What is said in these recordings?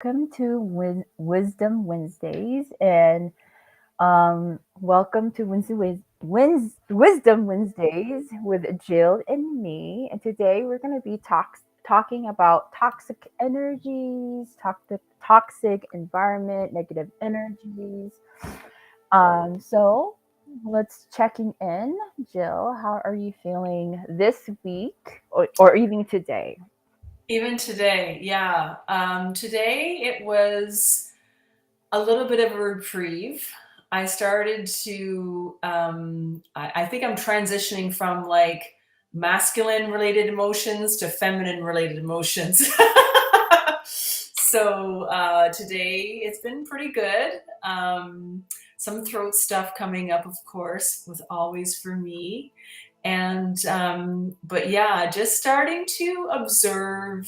welcome to Wisdom Wednesdays, and welcome to Wisdom Wednesdays with Jill and me. And today we're going to be talking about toxic energies, toxic environment, negative energies. So let's checking in. Jill, how are you feeling this week or even today? Even today, yeah. Today it was a little bit of a reprieve. I started to, I think I'm transitioning from like masculine related emotions to feminine related emotions. So today it's been pretty good. Some throat stuff coming up, of course, was always for me. But yeah, just starting to observe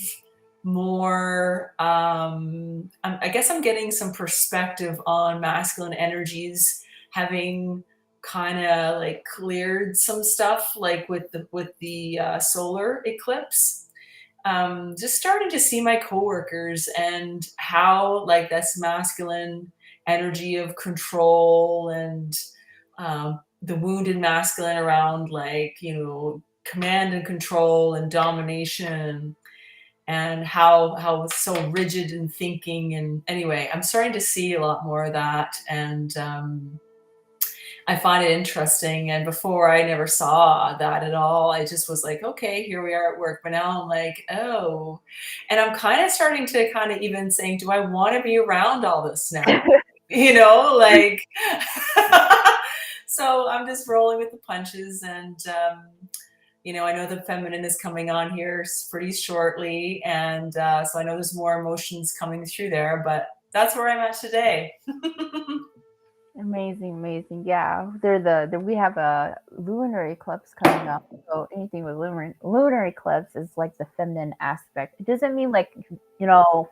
more. I guess I'm getting some perspective on masculine energies, having kind of like cleared some stuff, like with the solar eclipse. Just starting to see my coworkers and how like this masculine energy of control and the wounded masculine around like command and control and domination and how it's so rigid in thinking. And anyway, I'm starting to see a lot more of that, and I find it interesting. And before, I never saw that at all. I just was like, okay, here we are at work. But now I'm like, oh, and I'm kind of starting to kind of even saying, do I want to be around all this now? Like, so I'm just rolling with the punches. And I know the feminine is coming on here pretty shortly. And so I know there's more emotions coming through there, but that's where I'm at today. Amazing, amazing. Yeah, we have a lunar eclipse coming up. So anything with lunar eclipse is like the feminine aspect. It doesn't mean like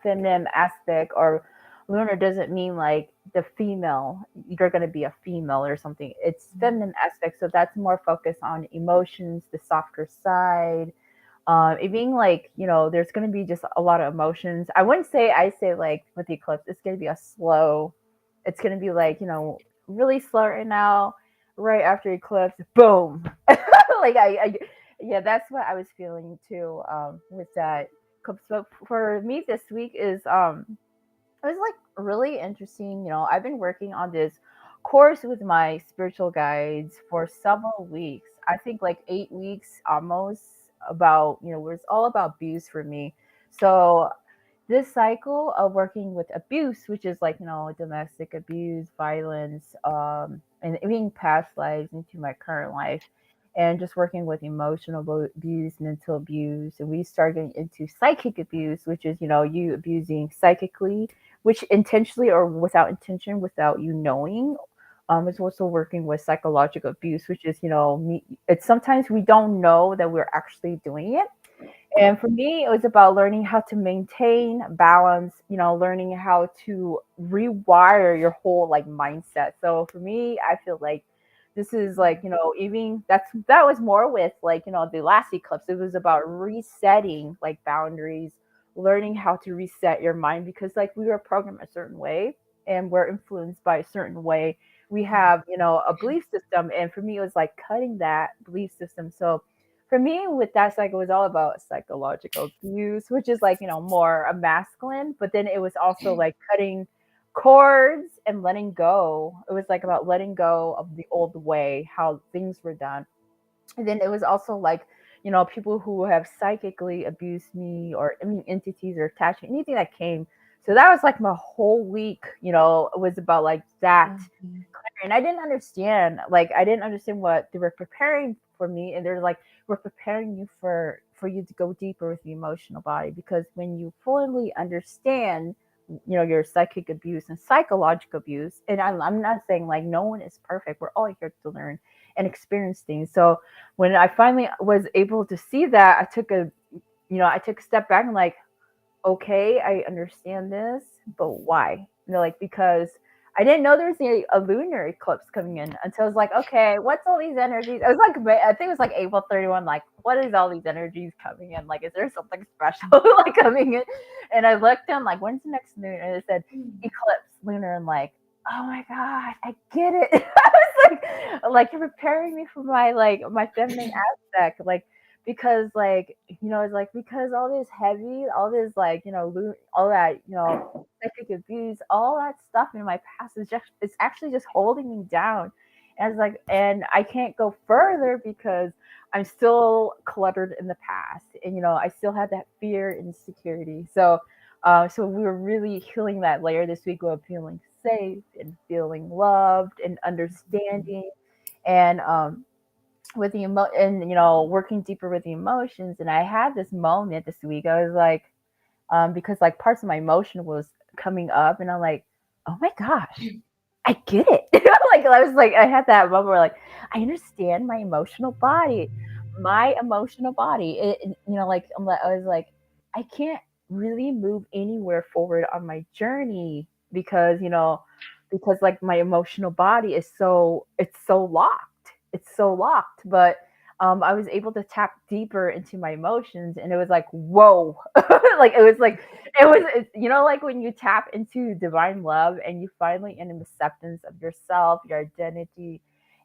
feminine aspect or lunar doesn't mean like the female. You're gonna be a female or something. It's feminine aspect. So that's more focused on emotions, the softer side. It being like there's gonna be just a lot of emotions. I say like with the eclipse, it's gonna be a slow it's gonna be like really slow right now, right after eclipse, boom. like yeah, that's what I was feeling too with that eclipse. But for me this week is it was like really interesting. I've been working on this course with my spiritual guides for several weeks. I think like 8 weeks almost, about where it's all about abuse for me. So this cycle of working with abuse, which is like domestic abuse, violence, and even past lives into my current life, and just working with emotional abuse, mental abuse, and we start getting into psychic abuse, which is you abusing psychically, which intentionally or without intention, without you knowing. It's also working with psychological abuse, which is it's sometimes we don't know that we're actually doing it. And for me, it was about learning how to maintain balance, learning how to rewire your whole like mindset. So for me, I feel like this is like, even that was more with like, the last eclipse. It was about resetting like boundaries, learning how to reset your mind because like we were programmed a certain way and we're influenced by a certain way. We have, a belief system. And for me, it was like cutting that belief system. So for me with that cycle it was all about psychological abuse, which is like more a masculine, but then it was also like cutting cords and letting go. It was like about letting go of the old way how things were done. And then it was also like people who have psychically abused me, or I mean entities or attachment, anything that came. So that was like my whole week, it was about like that. Mhm. And I didn't understand what they were preparing for me, and they're like, we're preparing you for you to go deeper with the emotional body, because when you fully understand your psychic abuse and psychological abuse, and I'm not saying like no one is perfect, we're all here to learn and experience things. So when I finally was able to see that, I took a step back and like, okay, I understand this, but why? Like because I didn't know there was a lunar eclipse coming in until I was like, okay, what's all these energies? It was like, I think it was like April 31. Like, what is all these energies coming in? Like, is there something special like coming in? And I looked and like, when's the next moon? And it said eclipse lunar. And like, oh my god, I get it. I was like you're preparing me for my like my feminine aspect, like because like it's like because all this heavy, all this like all that psychic abuse, all that stuff in my past is just it's actually just holding me down. And it's like, and I can't go further because I'm still cluttered in the past, and I still had that fear and insecurity. So we were really healing that layer this week of feeling safe and feeling loved and understanding, and with the and working deeper with the emotions. And I had this moment this week. I was like, because like parts of my emotion was coming up, and I'm like, oh my gosh, I get it. Like I was like, I had that moment where like I understand my emotional body, like I was like, I can't really move anywhere forward on my journey because like my emotional body is so locked. It's so locked. But I was able to tap deeper into my emotions, and it was like, whoa. Like like when you tap into divine love and you finally in an acceptance of yourself, your identity,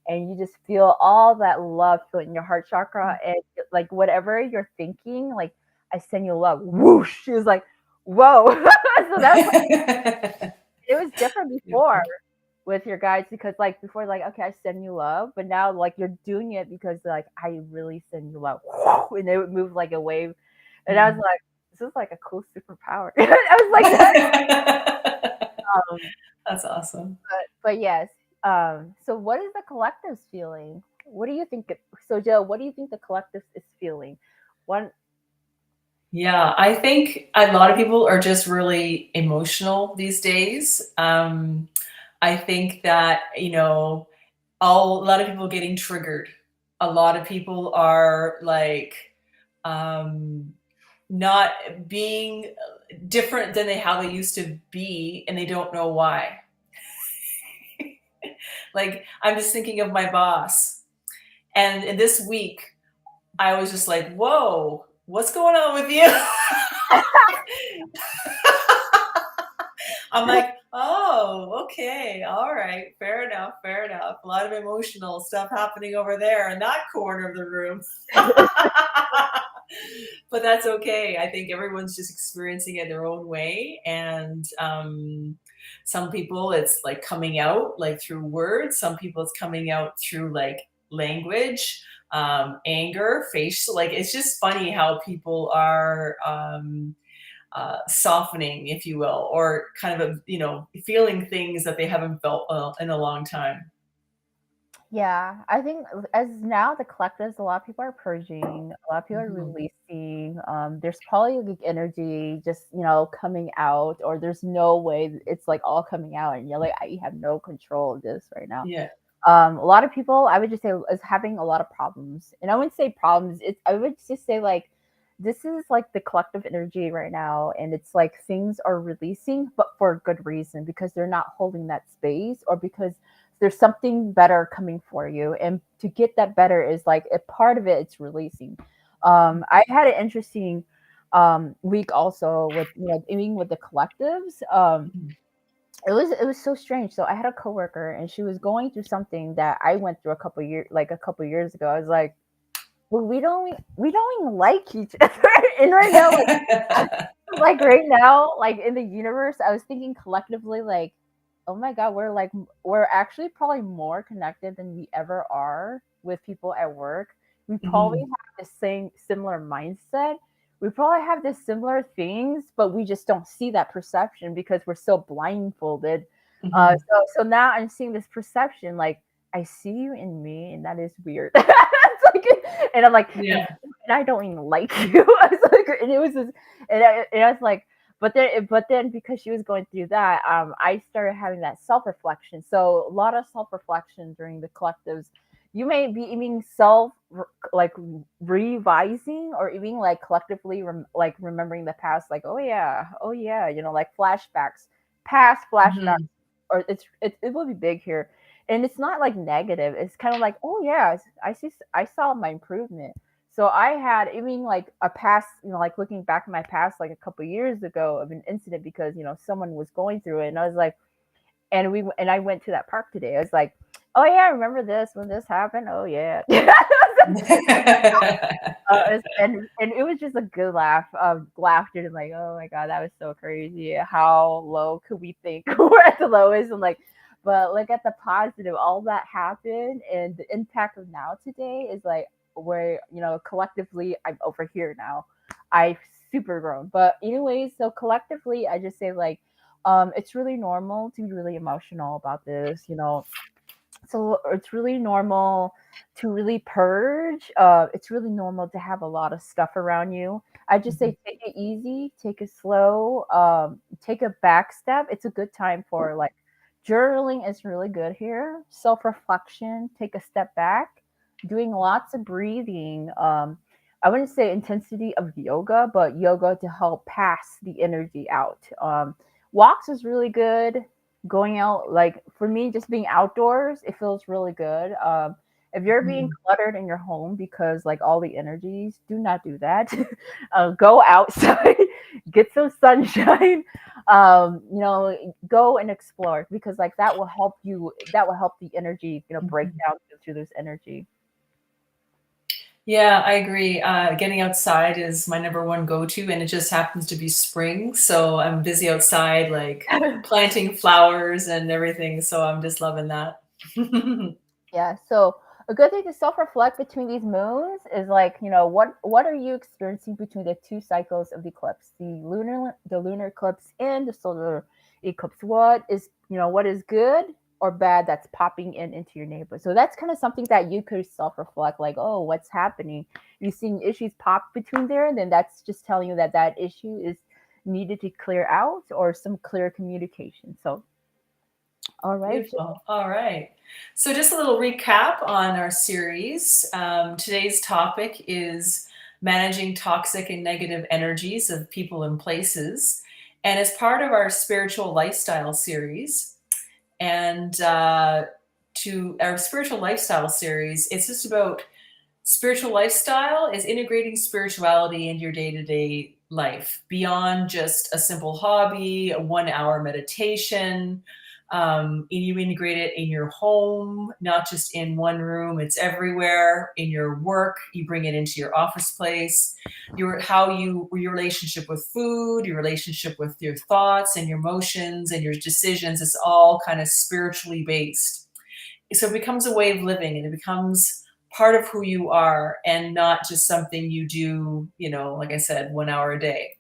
and you just feel all that love filling your heart chakra, and like whatever you're thinking, like I send you love. Whoosh. She was like, whoa. So that's like, it was different before with your guys, because like before, like, okay, I send you love, but now like you're doing it because like I really send you love. And it would move like a wave. And I was like, this is like a cool superpower. I was like that. That's awesome. But yes. So what is the collective's feeling? What do you think? So Jill, what do you think the collective is feeling? One. Yeah, I think a lot of people are just really emotional these days. I think that, a lot of people getting triggered. A lot of people are like not being different than how they used to be, and they don't know why. Like, I'm just thinking of my boss. And in this week, I was just like, whoa, what's going on with you? I'm like, oh, okay, all right, fair enough, fair enough. A lot of emotional stuff happening over there in that corner of the room. But that's okay. I think everyone's just experiencing it their own way. And some people it's like coming out like through words. Some people it's coming out through like language, anger, facial. Like it's just funny how people are softening, if you will, or kind of feeling things that they haven't felt in a long time. Yeah, I think as now the collectives, a lot of people are purging, a lot of people are Mhm. releasing. There's probably like energy just coming out, or there's no way it's like all coming out, and you're like, I have no control of this right now. Yeah. A lot of people, I would just say, is having a lot of problems, and I wouldn't say problems. I would just say like this is like the collective energy right now, and it's like things are releasing, but for a good reason, because they're not holding that space, or because there's something better coming for you. And to get that better is like a part of it, it's releasing. I had an interesting week also with even with the collectives. Mhm. It was so strange. So I had a coworker, and she was going through something that I went through a couple years ago. I was like, well, we don't even like each other. And right now, like right now, like in the universe, I was thinking collectively, like, oh my god, we're actually probably more connected than we ever are with people at work. We probably Mhm. have the same similar mindset. We probably have the similar things, but we just don't see that perception because we're so blindfolded. Mhm. So now I'm seeing this perception, like I see you in me, and that is weird. It's like, and I'm like, and Yeah. I don't even like you. I was like, and it was just, and I was like, but then because she was going through that, I started having that self reflection. So a lot of self reflection during the collectives. You may be even like revising, or even like collectively like remembering the past, like oh yeah, like flashbacks, past flashbacks, Mhm. or it will be big here, and it's not like negative. It's kind of like, oh yeah, I saw my improvement. So I had, I mean, like a past, like looking back at my past, like a couple years ago of an incident because someone was going through it, and I was like, and I went to that park today. I was like, oh yeah, I remember this when this happened. Oh yeah. And it was just a good laugh of laughter and like, oh my god, that was so crazy. How low could we think we're at the lowest? And like, but look at the positive. All that happened, and the impact of now today is like where collectively I'm over here now. I've super grown. But anyways, so collectively, I just say like, it's really normal to be really emotional about this. So it's really normal to really purge. It's really normal to have a lot of stuff around you. I just Mhm. say take it easy, take it slow, take a back step. It's a good time for like journaling is really good here. Self reflection, take a step back, doing lots of breathing. I wouldn't say intensity of yoga, but yoga to help pass the energy out. Walks is really good. Going out, like for me, just being outdoors, it feels really good. If you're being Mhm. cluttered in your home because like all the energies, do not do that. Go outside, get some sunshine. Go and explore because like that will help you. That will help the energy, break Mhm. down through this energy. Yeah, I agree. Getting outside is my number one go-to, and it just happens to be spring. So I'm busy outside, like planting flowers and everything. So I'm just loving that. Yeah, so a good thing to self-reflect between these moons is like, what are you experiencing between the two cycles of the eclipse, the lunar eclipse and the solar eclipse? What is good or bad that's popping into your neighborhood? So that's kind of something that you could self-reflect, like, oh, what's happening? You've seen issues pop between there, then that's just telling you that that issue is needed to clear out or some clear communication. So, all right. Beautiful. All right. So, just a little recap on our series. Today's topic is managing toxic and negative energies of people and places. And as part of our spiritual lifestyle series, and to our spiritual lifestyle series, it's just about spiritual lifestyle is integrating spirituality into your day to day life beyond just a simple hobby, a 1 hour meditation. And you integrate it in your home, not just in one room, it's everywhere. In your work, you bring it into your office place. Your relationship with food, your relationship with your thoughts and your emotions and your decisions, it's all kind of spiritually based. So it becomes a way of living and it becomes part of who you are and not just something you do, like I said, 1 hour a day.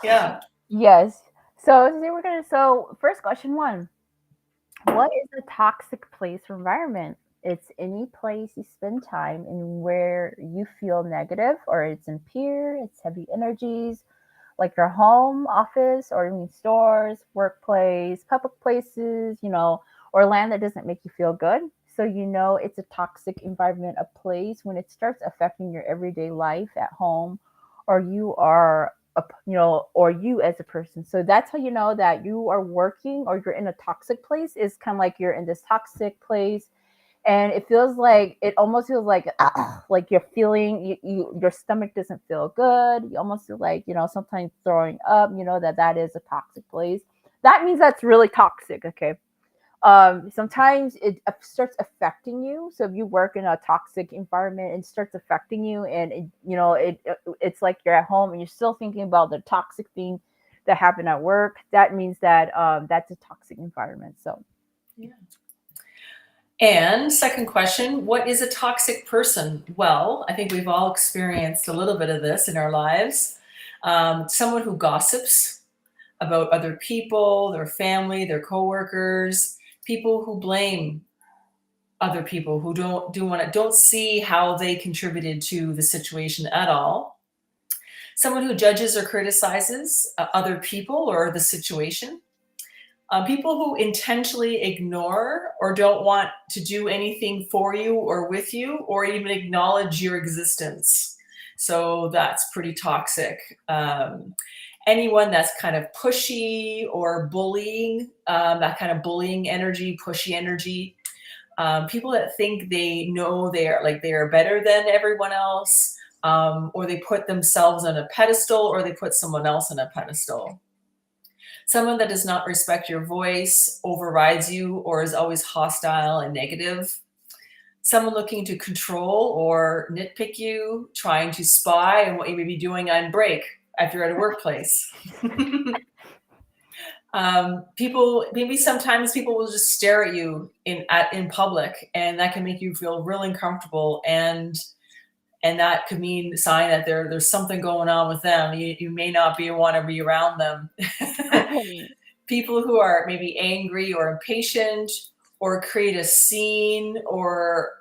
Yeah. Yes. So first question one. What is a toxic place or environment? It's any place you spend time in where you feel negative or it's impure, it's heavy energies, like your home, office, or even stores, workplace, public places, or land that doesn't make you feel good. So it's a toxic environment, a place when it starts affecting your everyday life at home, or you are or you as a person. So that's how you know that you are working or you're in a toxic place. Is kind of like you're in this toxic place and it almost feels like you're feeling your stomach doesn't feel good. You almost feel like sometimes throwing up. That is a toxic place. That means that's really toxic. Okay. Sometimes it starts affecting you. So if you work in a toxic environment, it starts affecting you, and it's like you're at home and you're still thinking about the toxic thing that happened at work. That means that that's a toxic environment. So Yeah. And second question, what is a toxic person? Well, I think we've all experienced a little bit of this in our lives. Someone who gossips about other people, their family, their coworkers, people who blame other people who don't see how they contributed to the situation at all. Someone who judges or criticizes other people or the situation. People who intentionally ignore or don't want to do anything for you or with you or even acknowledge your existence. So that's pretty toxic. anyone that's kind of pushy or bullying, that kind of bullying energy, pushy energy, people that think they know they're better than everyone else, or they put themselves on a pedestal, or they put someone else on a pedestal. Someone that does not respect your voice, overrides you, or is always hostile and negative. Someone looking to control or nitpick you, trying to spy on what you may be doing on break if you're at a workplace. People, maybe sometimes people will just stare at you in public, and that can make you feel real uncomfortable, and that could mean a sign that there's something going on with them. You may not want to be around them. People who are maybe angry or impatient, or create a scene, or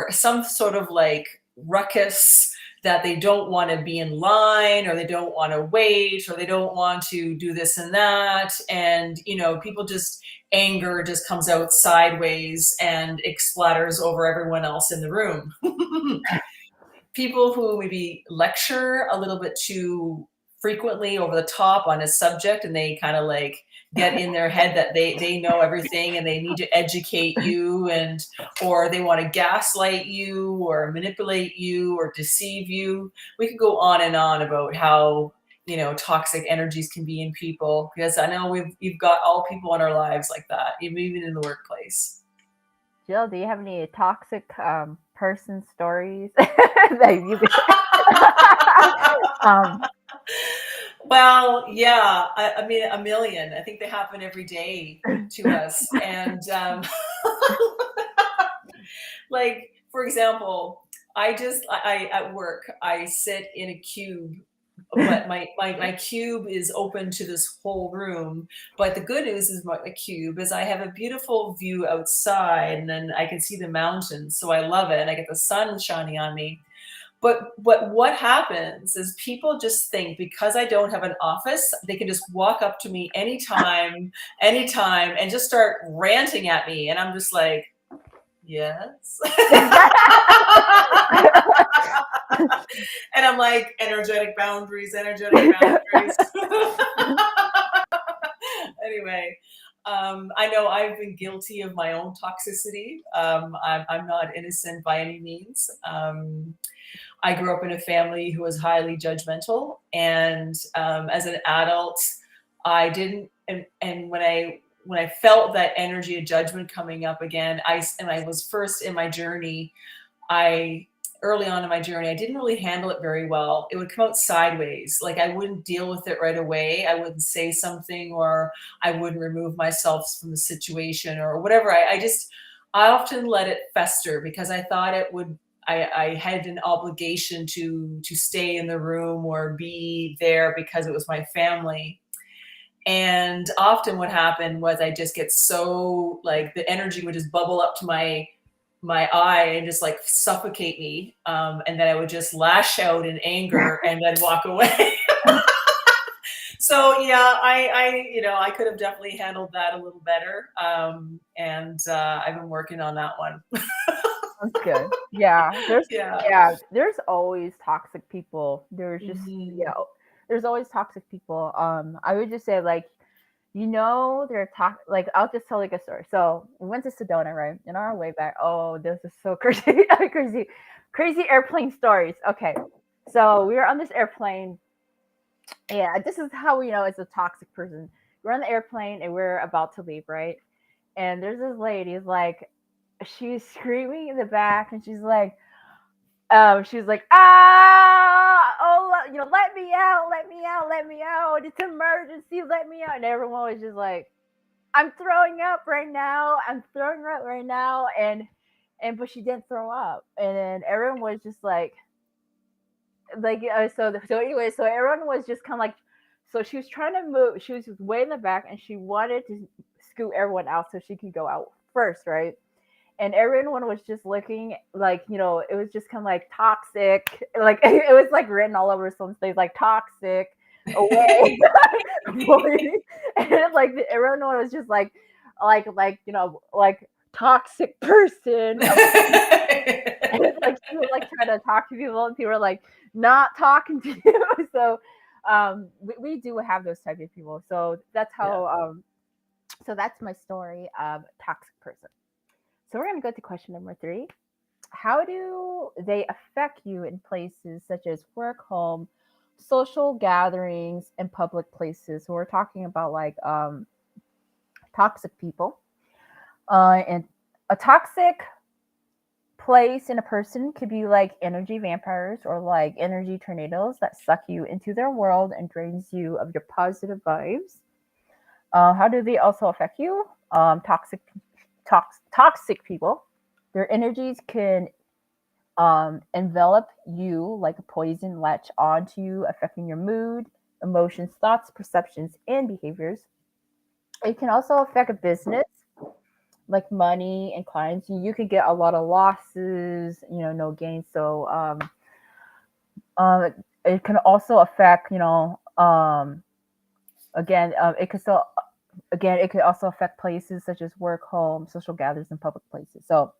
some sort of like ruckus, that they don't want to be in line, or they don't want to wait, or they don't want to do this and that. And, people just, anger just comes out sideways and splatters over everyone else in the room. People who maybe lecture a little bit too frequently over the top on a subject, and they kind of like get in their head that they know everything and they need to educate you, or they want to gaslight you or manipulate you or deceive you. We could go on and on about how toxic energies can be in people, because I know we've got all people in our lives like that, even in the workplace. Jill, do you have any toxic person stories that you Well, yeah, I mean, a million. I think they happen every day to us. And like, for example, I at work, I sit in a cube, but my cube is open to this whole room. But the good news is my cube is I have a beautiful view outside, and then I can see the mountains. So I love it. And I get the sun shining on me. But what happens is people just think because I don't have an office, they can just walk up to me anytime, and just start ranting at me. And I'm just like, yes. And I'm like, energetic boundaries. Anyway, I know I've been guilty of my own toxicity. I'm not innocent by any means. I grew up in a family who was highly judgmental, and as an adult, I didn't. And when I felt that energy of judgment coming up again, I was first in my journey. Early on in my journey, I didn't really handle it very well. It would come out sideways. Like I wouldn't deal with it right away. I wouldn't say something, or I wouldn't remove myself from the situation or whatever. I often let it fester because I thought it would. I had an obligation to stay in the room or be there because it was my family. And often what happened was I just get so like the energy would just bubble up to my eye and just like suffocate me. And then I would just lash out in anger and then walk away. So yeah, I could have definitely handled that a little better. And I've been working on that one. That's good. Yeah. Yeah. There's always toxic people. There's just there's always toxic people. I would just say like, they're like I'll just tell like a story. So we went to Sedona, right? And on our way back, oh, this is so crazy, crazy airplane stories. Okay. So we were on this airplane. Yeah, this is how we know it's a toxic person. We're on the airplane and we're about to leave, right? And there's this lady, is like, she's screaming in the back, and she's like, oh, let me out, it's emergency, let me out. And everyone was just like, I'm throwing up right now, and but she didn't throw up, and then everyone was just like so everyone was just kind of like, so she was trying to move, she was way in the back, and she wanted to scoot everyone out so she could go out first, right? And everyone was just looking like, it was just kind of like toxic. Like it was like written all over some things like toxic away. And like everyone was just like toxic person. And like she would like try to talk to people, and people were like not talking to you. So We do have those type of people. So that's Yeah. how so that's my story of toxic person. So we're gonna go to question number three. How do they affect you in places such as work, home, social gatherings, and public places? So we're talking about like toxic people. And a toxic place in a person could be like energy vampires or like energy tornadoes that suck you into their world and drains you of your positive vibes. How do they also affect you? Toxic people. Their energies can envelop you like a poison, latch onto you, affecting your mood, emotions, thoughts, perceptions, and behaviors. It can also affect a business, like money and clients. You could get a lot of losses, no gains. So it can also affect, again, it could still, again, it could also affect places such as work, home, social gatherings, and public places. So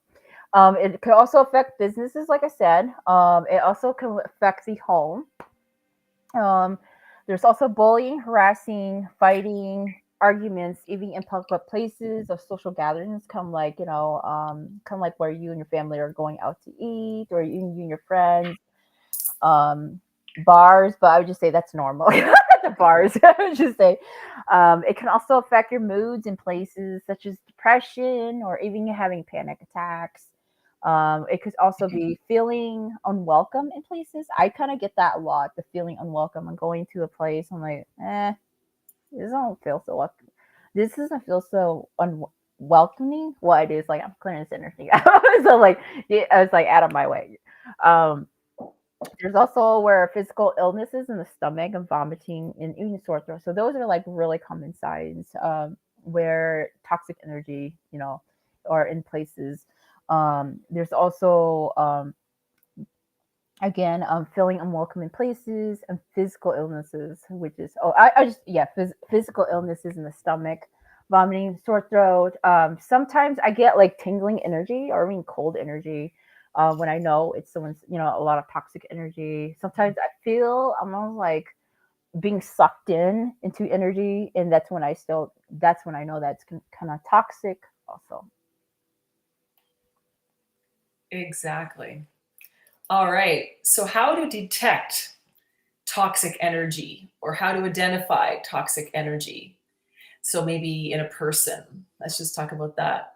it could also affect businesses, like I said. It also can affect the home. Um, there's also bullying, harassing, fighting, arguments, even in public places or social gatherings. Come like where you and your family are going out to eat, or you and your friends. Um, Bars, but I would just say that's normal. The bars, I would just say. It can also affect your moods in places such as depression or even having panic attacks. It could also be feeling unwelcome in places. I kind of get that a lot, the feeling unwelcome. I'm going to a place, I'm like, this don't feel so welcome. This doesn't feel so unwelcoming. What I do is like I'm clearing this energy out. So like, yeah, I was like out of my way. Um, there's also where physical illnesses in the stomach and vomiting and even sore throat. So those are like really common signs where toxic energy, are in places. There's also again feeling unwelcome in places and physical illnesses, which is I just yeah physical illnesses in the stomach, vomiting, sore throat. Sometimes I get like tingling energy or even cold energy when I know it's someone's, a lot of toxic energy. Sometimes I feel almost like being sucked into energy, and that's when I know that's kind of toxic also. Exactly. All right. So, how to detect toxic energy or how to identify toxic energy? So, maybe in a person, let's just talk about that.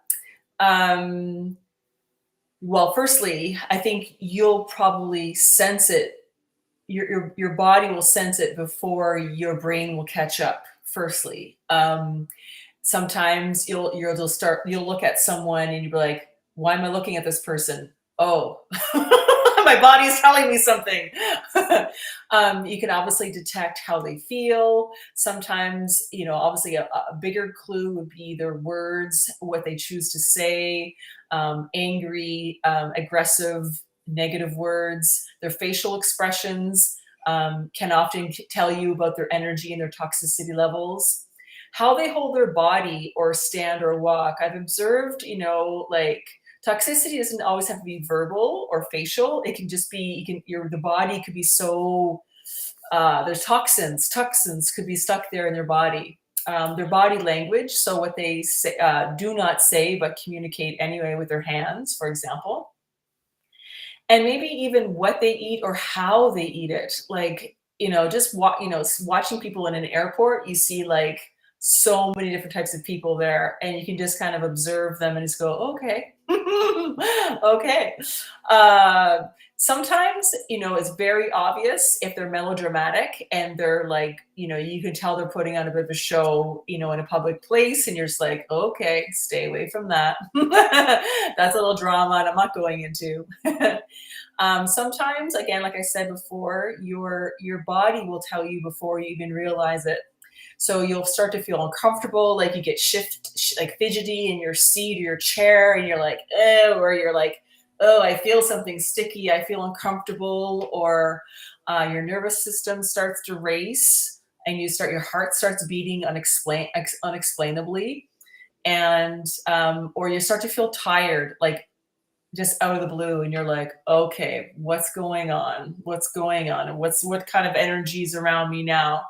Um, well, firstly, I think you'll probably sense it. Your body will sense it before your brain will catch up. Firstly, sometimes you'll look at someone and you'll be like, why am I looking at this person? Oh, my body's telling me something. You can obviously detect how they feel. Sometimes, obviously a bigger clue would be their words, what they choose to say, angry, aggressive, negative words, their facial expressions can often tell you about their energy and their toxicity levels. How they hold their body or stand or walk. I've observed, like toxicity doesn't always have to be verbal or facial. It can just be, the body could be so, there's toxins could be stuck there in their body. Their body language, so what they say, do not say but communicate anyway with their hands, for example, and maybe even what they eat or how they eat it. Like, watching people in an airport, you see like so many different types of people there, and you can just kind of observe them and just go, okay, okay. Uh, Sometimes, it's very obvious if they're melodramatic and they're like, you can tell they're putting on a bit of a show, in a public place, and you're just like, okay, stay away from that. That's a little drama, and I'm not going into. Sometimes, again, like I said before, your body will tell you before you even realize it. So you'll start to feel uncomfortable, like you get like fidgety in your seat or your chair, and you're like, oh, or you're like, oh, I feel something sticky, I feel uncomfortable, or your nervous system starts to race, and your heart starts beating unexplainably, and or you start to feel tired, like just out of the blue, and you're like, okay, what's going on? What's going on? And what kind of energies around me now?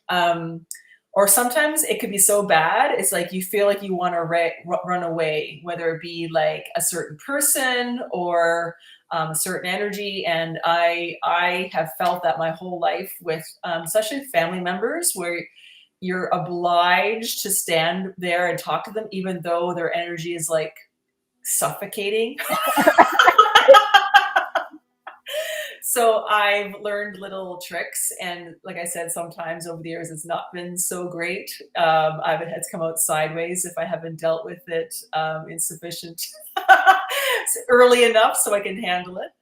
Um, or sometimes it could be so bad, it's like you feel like you want to run away, whether it be like a certain person or a certain energy. And I have felt that my whole life with especially family members, where you're obliged to stand there and talk to them, even though their energy is like suffocating. So I've learned little tricks, and like I said, sometimes over the years it's not been so great. I've had to come out sideways if I haven't dealt with it in sufficient early enough so I can handle it.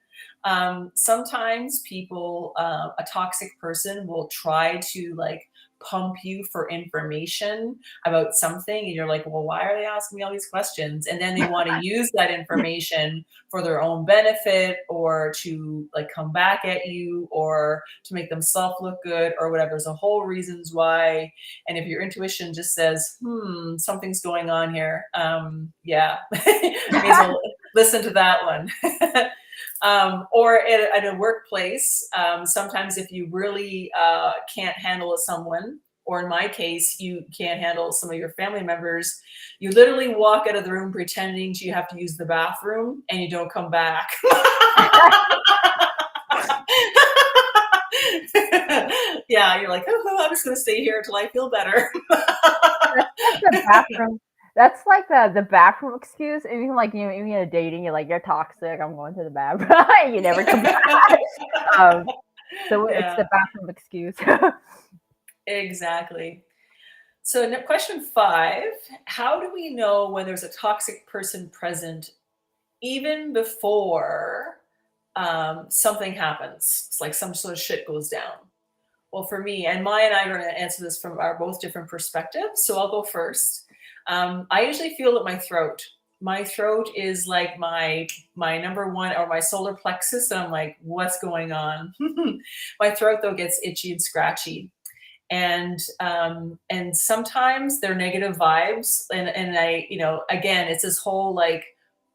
Sometimes people, a toxic person will try to like pump you for information about something, and you're like, well, why are they asking me all these questions? And then they want to use that information for their own benefit, or to like come back at you, or to make themselves look good, or whatever. There's a whole reasons why. And if your intuition just says, something's going on here, yeah, may as well listen to that one. Or at a workplace, sometimes if you really can't handle someone, or in my case, you can't handle some of your family members, you literally walk out of the room pretending you have to use the bathroom, and you don't come back. Yeah, you're like, oh, I'm just going to stay here until I feel better. That's like the bathroom. That's like the bathroom excuse. Even like even in dating, you're like, you're toxic. I'm going to the bathroom. You never come back. Um, so it's Yeah, the bathroom excuse. exactly. So, question 5, how do we know when there's a toxic person present even before something happens? It's like some sort of shit goes down. Well, for me, and Maya and I are going to answer this from our both different perspectives. So I'll go first. I usually feel it my throat. My throat is like my number one, or my solar plexus. And I'm like, what's going on? My throat though gets itchy and scratchy, and sometimes they're negative vibes, and I, again, it's this whole like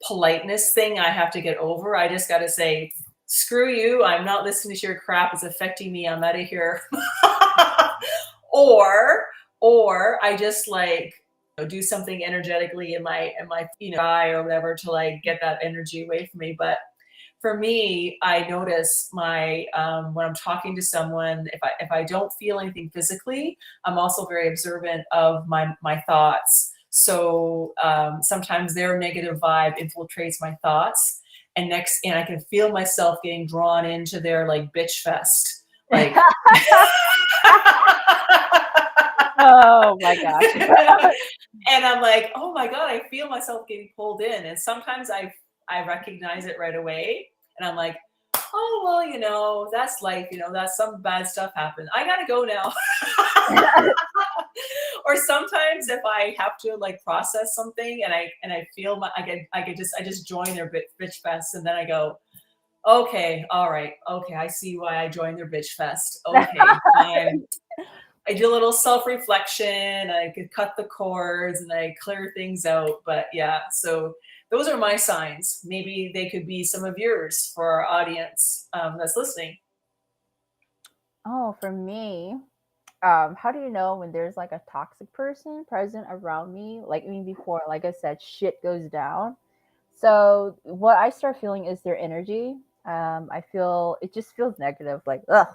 politeness thing I have to get over. I just got to say, screw you, I'm not listening to your crap, it's affecting me, I'm out of here. or or I just like do something energetically in my eye or whatever, to like get that energy away from me. But for me, I notice my when I'm talking to someone, if I don't feel anything physically, I'm also very observant of my thoughts. So sometimes their negative vibe infiltrates my thoughts, and I can feel myself getting drawn into their like bitch fest, like. Oh my gosh. And I'm like, oh my god, I feel myself getting pulled in, and sometimes I recognize it right away, and I'm like, oh well, that's life, that's some bad stuff happened. I gotta go now. Or sometimes if I have to like process something, and I feel I just join their bitch fest, and then I go, okay, all right, okay, I see why I joined their bitch fest. Okay, fine. I do a little self-reflection, I could cut the cords, and I clear things out. But yeah, so those are my signs. Maybe they could be some of yours for our audience that's listening. Oh, for me, how do you know when there's like a toxic person present around me? Like even before, like I said, shit goes down. So what I start feeling is their energy. I feel it just feels negative, like ugh,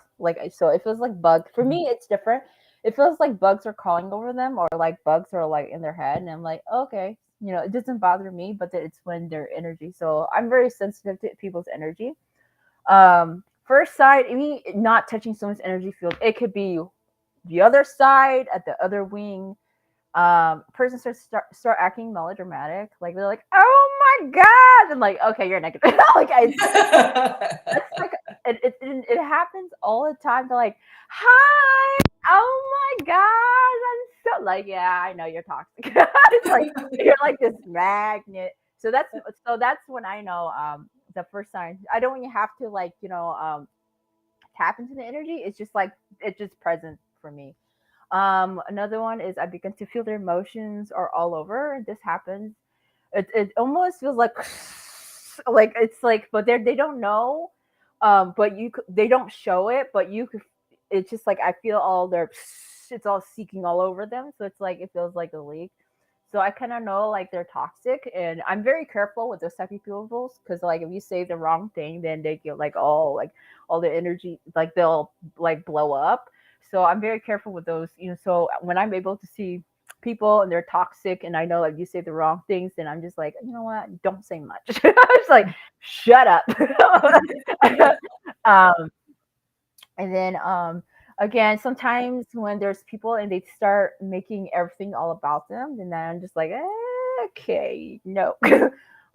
so it feels like bugs. For me, it's different. It feels like bugs are crawling over them, or like bugs are like in their head, and I'm like, okay, it doesn't bother me, but it's when their energy. So I'm very sensitive to people's energy. First side, I mean, not touching someone's energy field. It could be the other side at the other wing. Person start acting melodramatic, like they're like, oh my god, and like, okay, you're negative. Like that's like it happens all the time. They're like, hi, oh my god, I'm so like, yeah, I know you're toxic. It's like you're like this magnet. So that's when I know the first sign. I don't even have to like tap into the energy. It's just like it's just present for me. Another one is I begin to feel their emotions are all over. This happens. It almost feels like like it's like, but they don't know, but they don't show it, but you could. It's just like I feel all their it's all seeking all over them, so it's like it feels like a leak. So I kind of know like they're toxic, and I'm very careful with those type of people because like if you say the wrong thing, then they get like all the energy, like they'll like blow up. So I'm very careful with those, So when I'm able to see people and they're toxic, and I know like you say the wrong things, then I'm just like, you know what, don't say much. It's like shut up. um, and then again, sometimes when there's people and they start making everything all about them, then I'm just like, okay, no.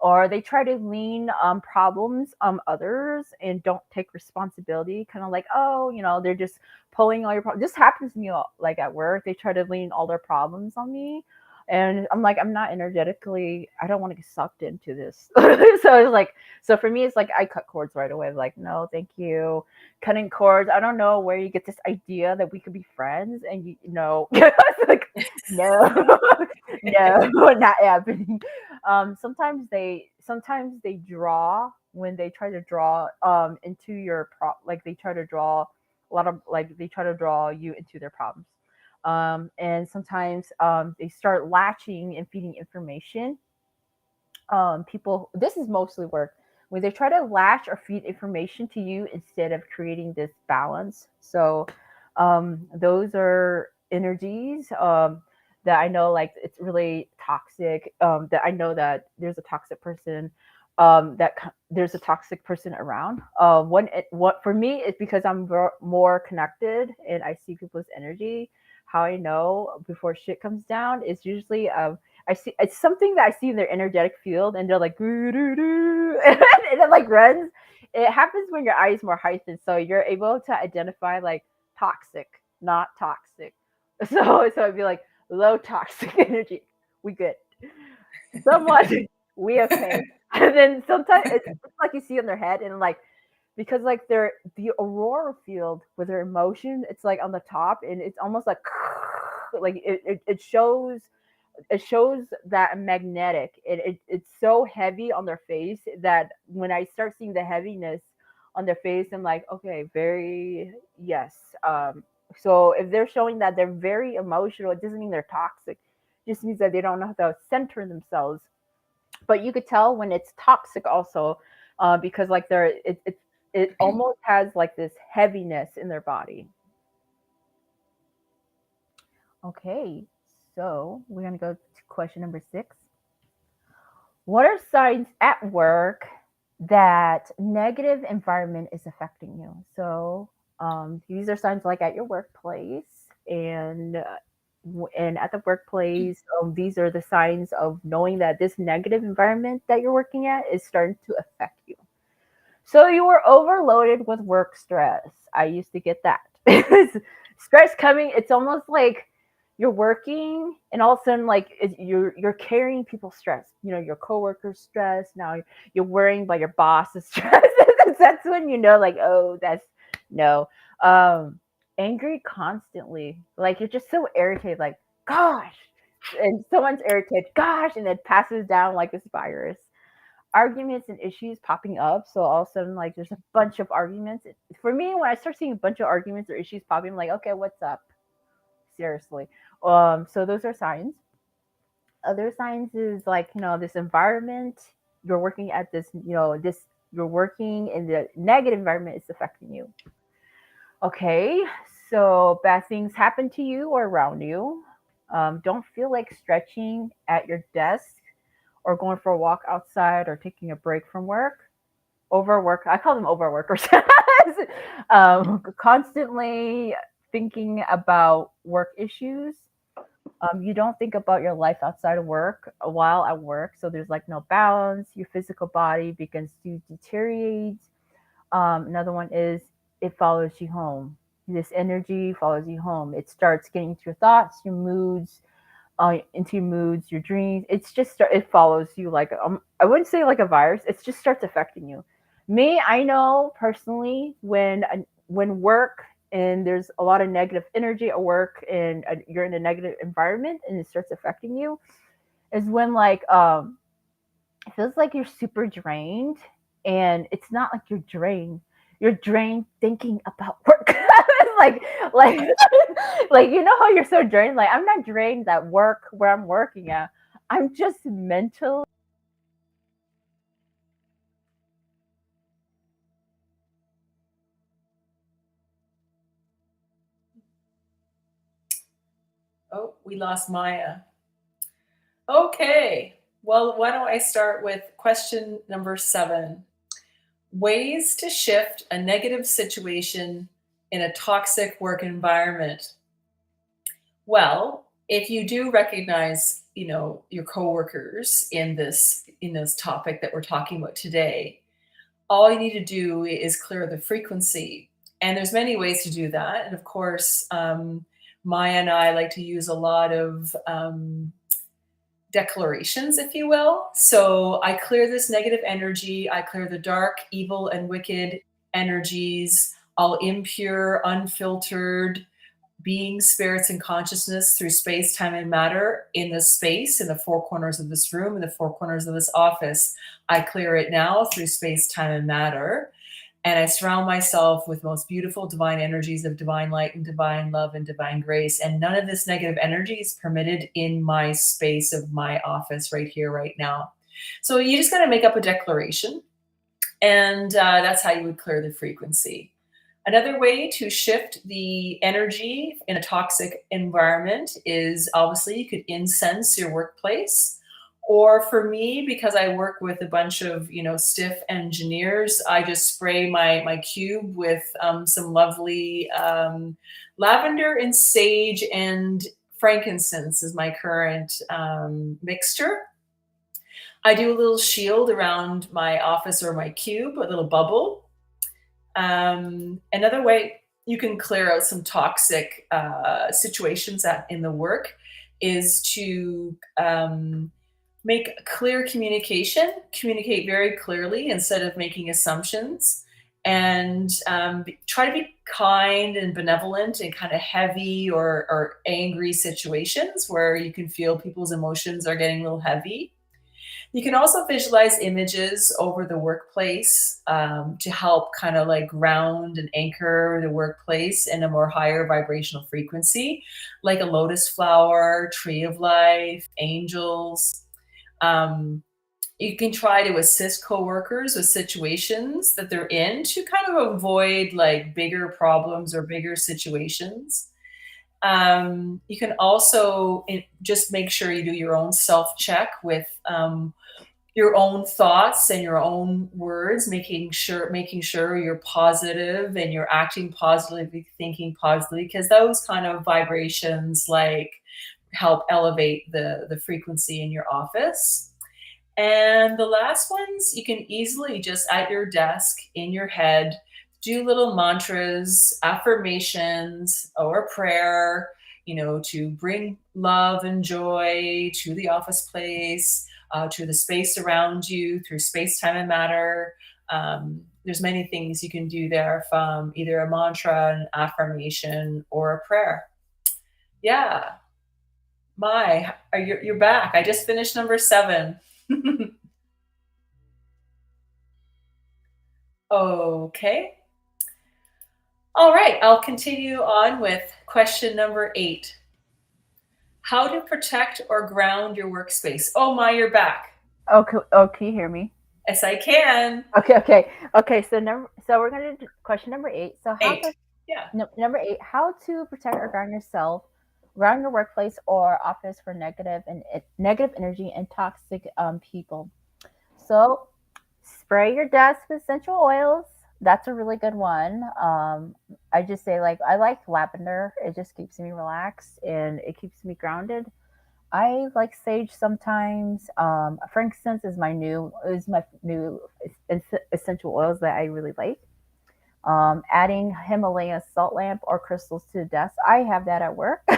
Or they try to lean problems on others and don't take responsibility. Kind of like, oh, they're just pulling all your problems. This happens to me like at work. They try to lean all their problems on me. And I'm like, I'm not energetically, I don't want to get sucked into this. So it's like, so for me, it's like I cut cords right away. Like, no, thank you. Cutting cords. I don't know where you get this idea that we could be friends, and you know, it's like, no, no, not happening. Sometimes they draw when they try to draw into your like they try to draw a lot of like they try to draw you into their problems. And sometimes they start latching and feeding information. People, this is mostly work when they try to latch or feed information to you instead of creating this balance. So those are energies that I know like it's really toxic. That I know that there's a toxic person. There's a toxic person around. What for me is because I'm more connected and I see people's energy. How I know before shit comes down is usually I see it's something that I see in their energetic field, and they're like doo, doo, doo, and it like runs. It happens when your eye is more heightened, so you're able to identify like toxic, not toxic. So it'd be like low toxic energy. We good. Somewhat we okay. And then sometimes it's like you see in their head, and like because like the aurora field with their emotion, it's like on the top, and it's almost like like it shows that magnetic. It's so heavy on their face that when I start seeing the heaviness on their face, I'm like, okay, very yes. So if they're showing that they're very emotional, it doesn't mean they're toxic. It just means that they don't know how to center themselves. But you could tell when it's toxic also, because like it almost has like this heaviness in their body. Okay, so we're gonna go to question number 6. What are signs at work that negative environment is affecting you? So these are signs like at your workplace, and at the workplace, these are the signs of knowing that this negative environment that you're working at is starting to affect you. So you were overloaded with work stress. I used to get that. Stress coming, it's almost like you're working and all of a sudden like you're carrying people's stress. Your coworkers' stress. Now you're worrying about your boss's stress. That's when you know like, oh, that's no. Angry constantly. Like you're just so irritated, like, gosh. And someone's irritated, gosh, and it passes down like this virus. Arguments and issues popping up. So all of a sudden, like, there's a bunch of arguments. For me, when I start seeing a bunch of arguments or issues popping, I'm like, okay, what's up? Seriously. So those are signs. Other signs is like, this environment you're working at this, you're working in the negative environment is affecting you. Okay, so bad things happen to you or around you. Don't feel like stretching at your desk or going for a walk outside or taking a break from work. Overwork, I call them overworkers. Constantly thinking about work issues. You don't think about your life outside of work while at work. So there's like no balance. Your physical body begins to deteriorate. Another one is it follows you home. This energy follows you home. It starts getting into your thoughts, your moods, into your moods, your dreams. It follows you like I wouldn't say like a virus. It just starts affecting you. Me, I know personally when work and there's a lot of negative energy at work and you're in a negative environment and it starts affecting you is when like it feels like you're super drained, and it's not like you're drained. You're drained thinking about work. like like like you know how you're so drained? Like I'm not drained at work where I'm working at. I'm just mentally. Oh, we lost Maya. Okay. Well, why don't I start with question number 7? Ways to shift a negative situation in a toxic work environment. Well, if you do recognize, your coworkers in this topic that we're talking about today, all you need to do is clear the frequency. And there's many ways to do that. And of course, Maya and I like to use a lot of declarations, if you will. So I clear this negative energy, I clear the dark, evil, and wicked energies, all impure, unfiltered beings, spirits, and consciousness through space, time, and matter in this space, in the four corners of this room, in the four corners of this office. I clear it now through space, time, and matter. And I surround myself with most beautiful divine energies of divine light and divine love and divine grace. And none of this negative energy is permitted in my space of my office right here, right now. So you just got to make up a declaration. And that's how you would clear the frequency. Another way to shift the energy in a toxic environment is obviously you could incense your workplace. Or for me, because I work with a bunch of stiff engineers, I just spray my cube with some lovely lavender and sage and frankincense is my current mixture. I do a little shield around my office or my cube, a little bubble. Another way you can clear out some toxic situations in the work is to make clear communication, communicate very clearly instead of making assumptions, and try to be kind and benevolent in kind of heavy or angry situations where you can feel people's emotions are getting a little heavy. You can also visualize images over the workplace to help kind of like ground and anchor the workplace in a more higher vibrational frequency, like a lotus flower, tree of life, angels. Um, you can try to assist coworkers with situations that they're in to kind of avoid like bigger problems or bigger situations. You can also just make sure you do your own self check with your own thoughts and your own words, making sure you're positive and you're acting positively, thinking positively, because those kind of vibrations like help elevate the frequency in your office. And the last ones, you can easily just at your desk in your head do little mantras, affirmations, or a prayer, to bring love and joy to the office place, to the space around you through space, time, and matter. There's many things you can do there from either a mantra, an affirmation, or a prayer. Yeah. You're back. I just finished number 7. Okay. All right. I'll continue on with question number 8. How to protect or ground your workspace. Oh my, you're back. Oh, can you hear me? Yes, I can. Okay. So we're gonna do question number 8. So 8. Yeah. number 8, how to protect or ground yourself, ground your workplace or office for negative energy and toxic people. So spray your desk with essential oils. That's a really good one. I just say like I like lavender. It just keeps me relaxed and it keeps me grounded. I like sage sometimes. Frankincense is my new essential oils that I really like. Adding Himalaya salt lamp or crystals to the desk. I have that at work.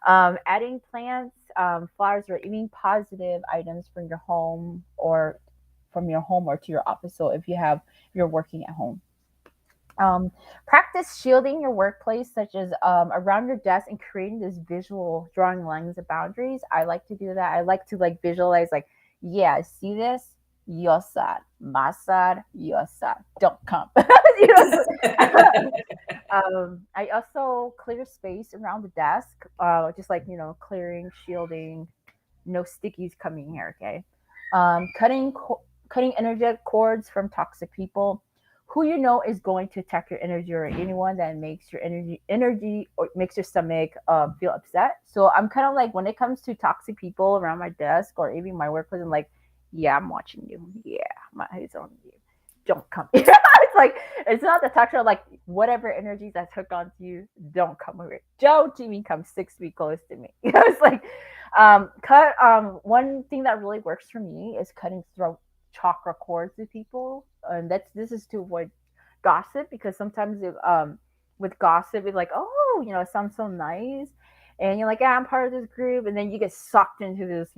Adding plants, flowers, or even positive items from your home or to your office. So if you're working at home. Practice shielding your workplace, such as around your desk, and creating this visual drawing lines of boundaries. I like to do that. I like to like visualize like yeah, see this? Your side. My side, your side. Don't come. You know, I also clear space around the desk, just like, clearing, shielding, no stickies coming here, okay? Cutting energetic cords from toxic people who you know is going to attack your energy, or anyone that makes your energy or makes your stomach feel upset. So I'm kind of like, when it comes to toxic people around my desk or even my workplace, I'm like, yeah, I'm watching you. Yeah, my eyes on you. Don't come. It's like, it's not the toxic, like whatever energies that's hooked onto you, don't come over. Don't even come 6 feet close to me. It's like, cut one thing that really works for me is cutting throat chakra cords with people, and this is to avoid gossip, because sometimes with gossip it's like, oh, it sounds so nice, and you're like, yeah, I'm part of this group, and then you get sucked into this,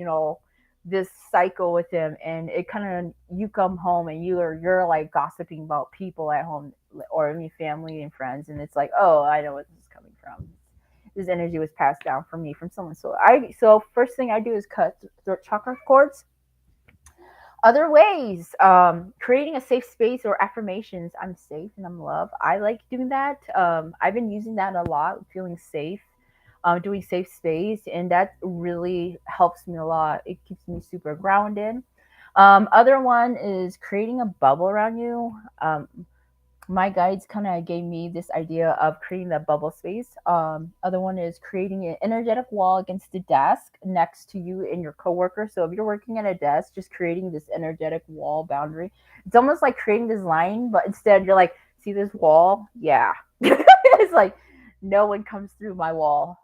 this cycle with them, and it kind of, you come home and you're like gossiping about people at home, or any family and friends, and it's like, oh, I know where this is coming from. This energy was passed down from me from someone. So first thing I do is cut throat chakra cords. Other ways, creating a safe space or affirmations. I'm safe and I'm loved. I like doing that. I've been using that a lot, feeling safe, doing safe space, and that really helps me a lot. It keeps me super grounded. Other one is creating a bubble around you. My guides kind of gave me this idea of creating that bubble space. Other one is creating an energetic wall against the desk next to you and your coworker. So if you're working at a desk, just creating this energetic wall boundary. It's almost like creating this line, but instead you're like, see this wall? Yeah. It's like no one comes through my wall.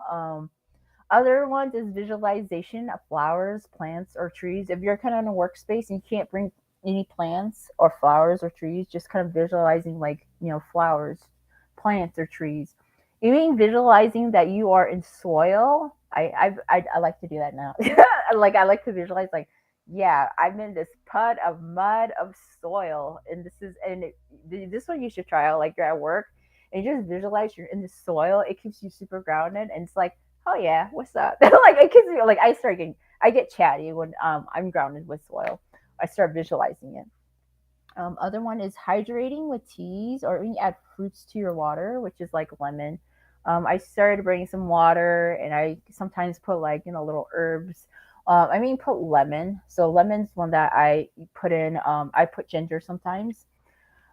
Other ones is visualization of flowers, plants, or trees. If you're kind of in a workspace and you can't bring any plants or flowers or trees, just kind of visualizing, like, flowers, plants, or trees. Even visualizing that you are in soil. I like to do that now. Like, I like to visualize, like, yeah, I'm in this pot of mud of soil, and this one you should try out. Like, you're at work and you just visualize you're in the soil. It keeps you super grounded, and it's like, oh yeah, what's up? Like, it gives me, like, I get chatty when I'm grounded with soil. I start visualizing it. Other one is hydrating with teas, or even add fruits to your water, which is like lemon. I started bringing some water, and I sometimes put, like, little herbs. Put lemon. So lemon's one that I put in. I put ginger sometimes.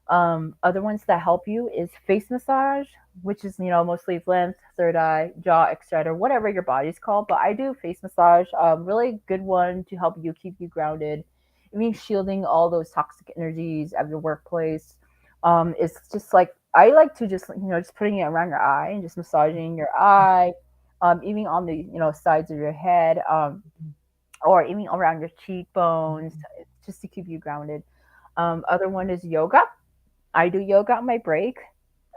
Other ones that help you is face massage, which is, mostly limbs, third eye, jaw, etc., whatever your body's called. But I do face massage. Really good one to help you keep you grounded. I mean, shielding all those toxic energies of your workplace. It's just like, I like to just, just putting it around your eye and just massaging your eye, even on the, sides of your head, or even around your cheekbones, just to keep you grounded. Other one is yoga. I do yoga on my break.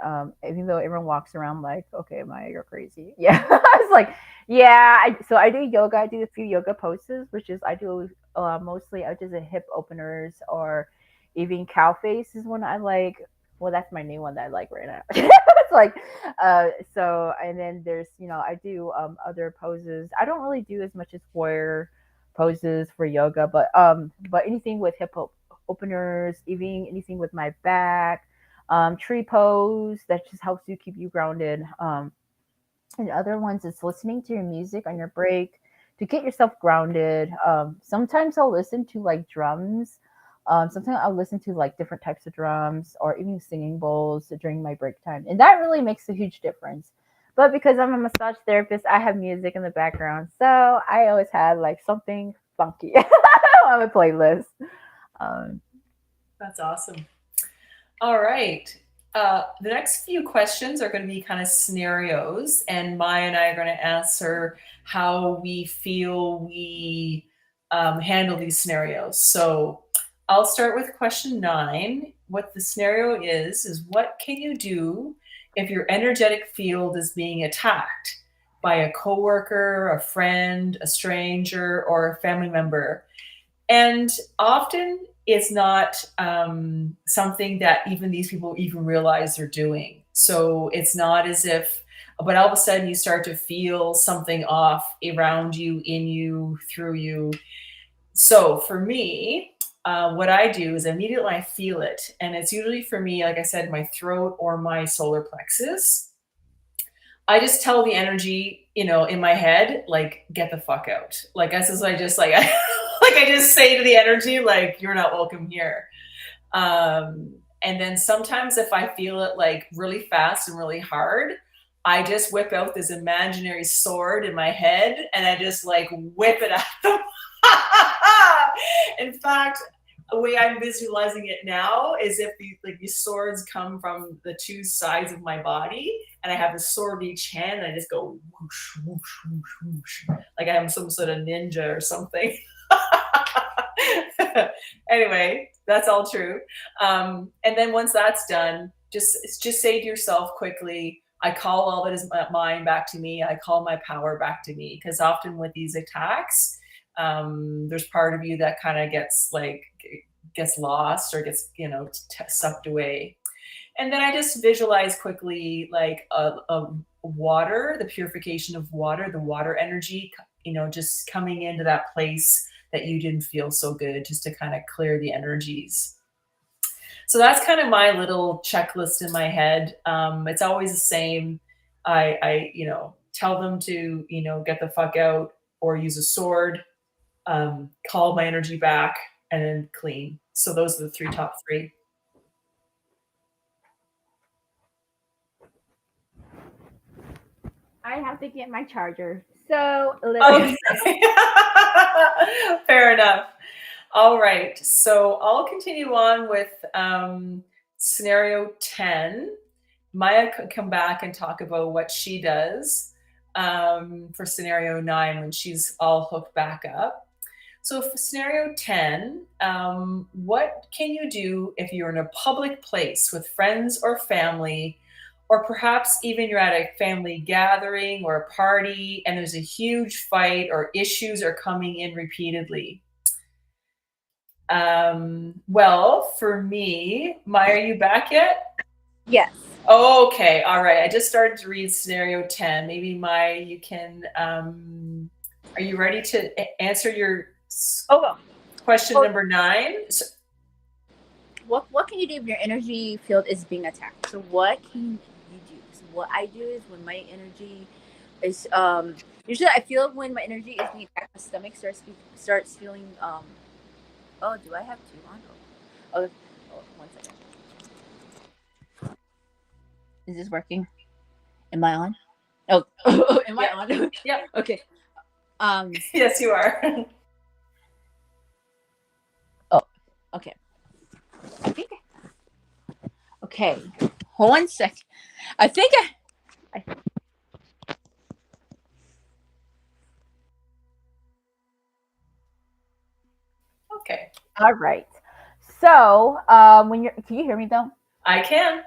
Even though everyone walks around like, okay, Maya, you're crazy. Yeah. It's like, yeah. So I do yoga. I do a few yoga poses, which is, I do mostly, I do the hip openers, or even cow face is one I like. Well, that's my new one that I like right now. It's like, and then there's, I do other poses. I don't really do as much as warrior poses for yoga, but anything with openers, even anything with my back, tree pose, that just helps you keep you grounded. And other ones is listening to your music on your break to get yourself grounded. Sometimes I'll listen to, like, drums. Sometimes I'll listen to, like, different types of drums, or even singing bowls during my break time, and that really makes a huge difference. But because I'm a massage therapist, I have music in the background, so I always have, like, something funky on my playlist. Um, That's awesome. All right. The next few questions are going to be kind of scenarios, and Maya and I are going to answer how we feel we handle these scenarios. So I'll start with question 9. What the scenario is what can you do if your energetic field is being attacked by a coworker, a friend, a stranger, or a family member? And often it's not something that even these people even realize they're doing. So it's not as if, but all of a sudden you start to feel something off around you, in you, through you. So for me, what I do is immediately when I feel it, and it's usually for me, like I said, my throat or my solar plexus. I just tell the energy, in my head, like, get the fuck out. Like, that's as I just like, like I just say to the energy, like, you're not welcome here. And then sometimes if I feel it like really fast and really hard, I just whip out this imaginary sword in my head and I just like whip it at them. In fact, the way I'm visualizing it now is if these swords come from the two sides of my body, and I have a sword in each hand, and I just go whoosh, whoosh, whoosh, whoosh, like I am some sort of ninja or something. Anyway, that's all true. And then once that's done, just say to yourself quickly, I call all that is mine back to me. I call my power back to me. Because often with these attacks, there's part of you that kind of gets lost or gets sucked away. And then I just visualize quickly like a water, the purification of water, the water energy, just coming into that place that you didn't feel so good, just to kind of clear the energies. So that's kind of my little checklist in my head. It's always the same. I tell them to, get the fuck out or use a sword, call my energy back, and then clean. So those are the top three. I have to get my charger. So Okay. Fair enough. All right. So I'll continue on with scenario 10. Maya could come back and talk about what she does for scenario 9 when she's all hooked back up. So for scenario 10, what can you do if you're in a public place with friends or family, or perhaps even you're at a family gathering or a party and there's a huge fight or issues are coming in repeatedly? Well, for me, Maya, are you back yet? yes. Oh, okay. All right. I just started to read scenario 10. Maybe Maya, you can, are you ready to answer your question number 9? What can you do if your energy field is being attacked? So what can you do? So what I do is when my energy is usually I feel when my energy is being attacked, my stomach starts feeling oh, do I have two on? Oh, 1 second. Is this working? Am I on? Oh, am I on? Yep. Okay. Yes, you are. Oh, okay. I think. Okay, hold 1 sec. I think I. Okay. All right. So can you hear me though? I can.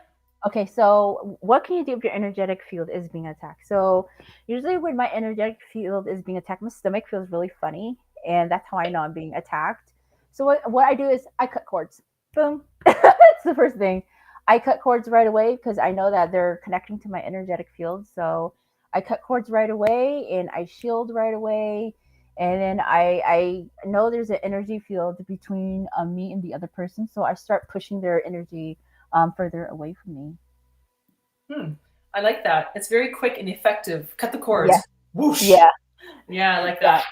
Okay, so what can you do if your energetic field is being attacked? So usually when my energetic field is being attacked, my stomach feels really funny, and that's how I know I'm being attacked. So what I do is I cut cords. Boom. That's the first thing. I cut cords right away because I know that they're connecting to my energetic field. So I cut cords right away and I shield right away. And then I know there's an energy field between me and the other person. So I start pushing their energy further away from me. I like that. It's very quick and effective. Cut the cords. Yeah. Whoosh. Yeah. Yeah, I like that.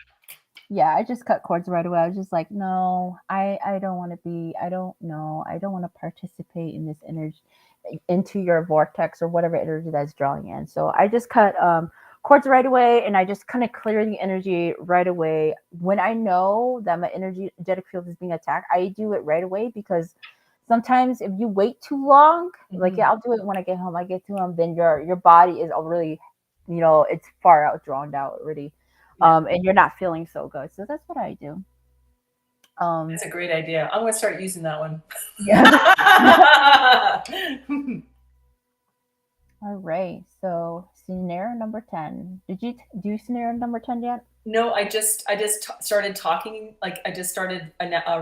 Yeah, I just cut cords right away. I was just like, no, I don't want to be, I don't know, I don't want to participate in this energy, into your vortex or whatever energy that's drawing in. So I just cut cords right away, and I just kind of clear the energy right away. When I know that my energetic field is being attacked, I do it right away, because sometimes if you wait too long, like, yeah, I'll do it when I get home. I get to home, then your body is already, it's far out, drawn out already. And you're not feeling so good. So that's what I do. That's a great idea. I'm going to start using that one. Yeah. All right. So scenario number 10. Did you do scenario number 10 yet? No, I just started talking. Like I just started